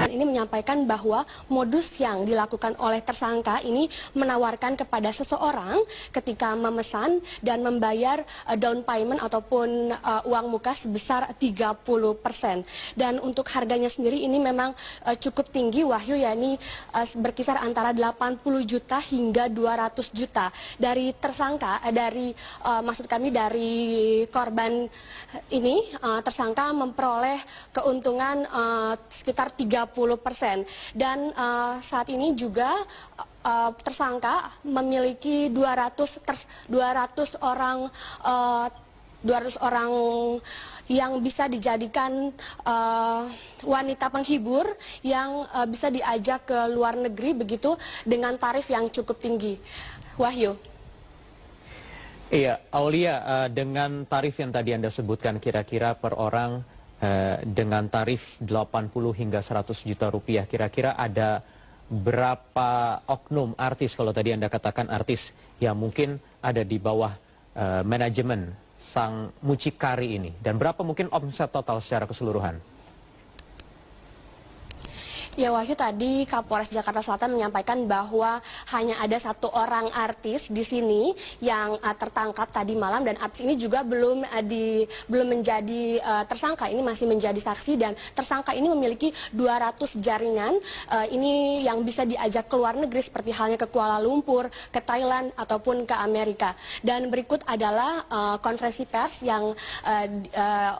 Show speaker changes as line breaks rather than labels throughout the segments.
Ini menyampaikan bahwa modus yang dilakukan oleh tersangka ini menawarkan kepada seseorang ketika memesan dan membayar down payment ataupun uang muka sebesar 30%. Dan untuk harganya sendiri ini memang cukup tinggi, Wahyu, yakni berkisar antara 80 juta hingga 200 juta. Dari tersangka, maksud kami dari korban ini, tersangka memperoleh keuntungan sekitar 30%. Dan saat ini juga tersangka memiliki 200 orang yang bisa dijadikan wanita penghibur yang bisa diajak ke luar negeri begitu dengan tarif yang cukup tinggi. Wahyu.
Iya, Aulia, dengan tarif yang tadi Anda sebutkan kira-kira per orang dengan tarif 80 hingga 100 juta rupiah, kira-kira ada berapa oknum artis, kalau tadi Anda katakan artis, yang mungkin ada di bawah manajemen sang mucikari ini, dan berapa mungkin omset total secara keseluruhan?
Ya, Wahyu, tadi Kapolres Jakarta Selatan menyampaikan bahwa hanya ada satu orang artis di sini yang tertangkap tadi malam, dan artis ini juga belum menjadi tersangka, ini masih menjadi saksi, dan tersangka ini memiliki 200 jaringan ini yang bisa diajak ke luar negeri seperti halnya ke Kuala Lumpur, ke Thailand ataupun ke Amerika. Dan berikut adalah konferensi pers yang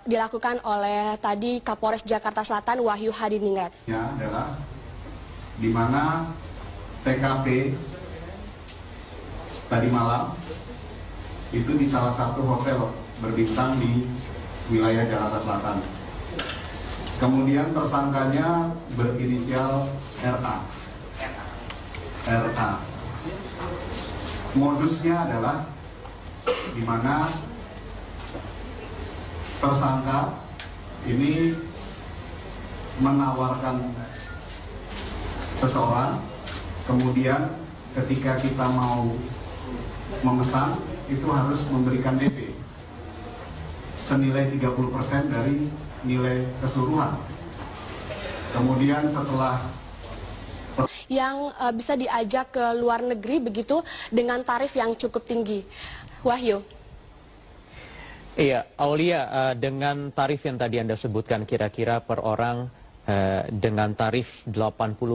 dilakukan oleh tadi Kapolres Jakarta Selatan Wahyu Hadiningrat.
Ya, adalah di mana TKP tadi malam itu di salah satu hotel berbintang di wilayah Jakarta Selatan. Kemudian tersangkanya berinisial RA. Modusnya adalah di mana tersangka ini menawarkan seseorang, kemudian ketika kita mau memesan itu harus memberikan DP senilai 30% dari nilai keseluruhan. Kemudian setelah
yang bisa diajak ke luar negeri begitu dengan tarif yang cukup tinggi. Wahyu.
Iya, Aulia, dengan tarif yang tadi Anda sebutkan kira-kira per orang dengan tarif 80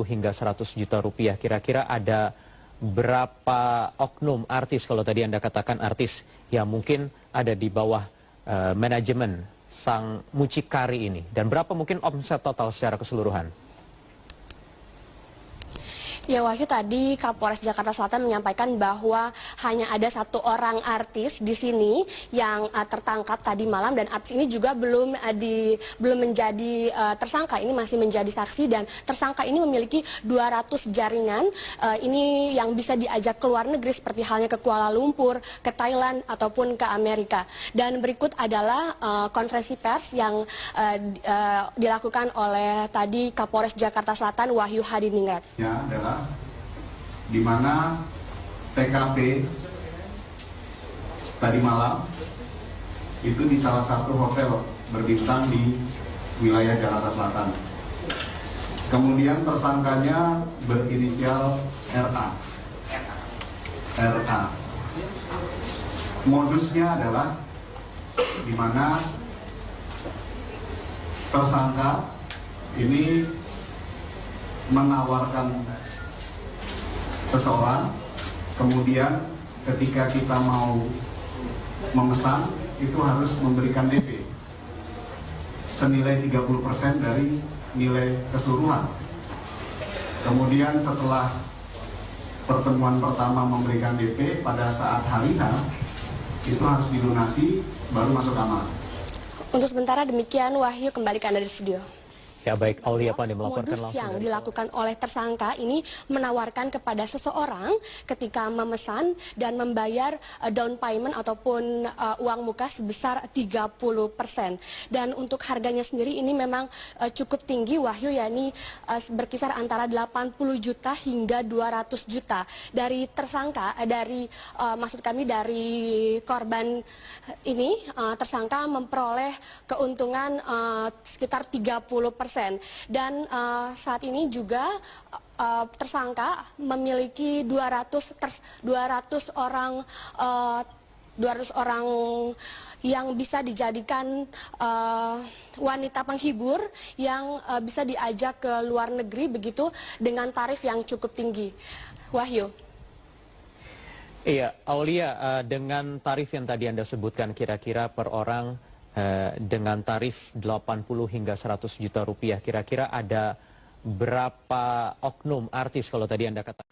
hingga 100 juta rupiah, kira-kira ada berapa oknum artis, kalau tadi Anda katakan artis, yang mungkin ada di bawah manajemen sang mucikari ini, dan berapa mungkin omset total secara keseluruhan?
Ya, Wahyu, tadi Kapolres Jakarta Selatan menyampaikan bahwa hanya ada satu orang artis di sini yang tertangkap tadi malam, dan artis ini juga belum menjadi tersangka, ini masih menjadi saksi, dan tersangka ini memiliki 200 jaringan ini yang bisa diajak ke luar negeri seperti halnya ke Kuala Lumpur, ke Thailand ataupun ke Amerika. Dan berikut adalah konferensi pers yang dilakukan oleh tadi Kapolres Jakarta Selatan Wahyu Hadiningrat.
Ya, adalah di mana TKP tadi malam itu di salah satu hotel berbintang di wilayah Jakarta Selatan. Kemudian tersangkanya berinisial RA. Modusnya adalah di mana tersangka ini menawarkan seseorang, kemudian ketika kita mau memesan itu harus memberikan DP senilai 30% dari nilai keseluruhan. Kemudian setelah pertemuan pertama memberikan DP, pada saat hari H itu harus dilunasi baru masuk kamar.
Untuk sementara demikian, Wahyu, kembali ke Anda di studio.
Ya baik, Aulia Pandey melaporkan
Modus
langsung
yang
dari
dilakukan oleh tersangka ini menawarkan kepada seseorang ketika memesan dan membayar down payment ataupun uang muka sebesar 30%. Dan untuk harganya sendiri ini memang cukup tinggi, Wahyu, yakni berkisar antara 80 juta hingga 200 juta. Dari tersangka, maksud kami dari korban ini, tersangka memperoleh keuntungan sekitar 30%. Dan saat ini juga tersangka memiliki 200 orang yang bisa dijadikan wanita penghibur yang bisa diajak ke luar negeri begitu dengan tarif yang cukup tinggi. Wahyu.
Iya, Aulia, dengan tarif yang tadi Anda sebutkan kira-kira per orang dengan tarif 80 hingga 100 juta rupiah, kira-kira ada berapa oknum artis kalau tadi Anda katakan?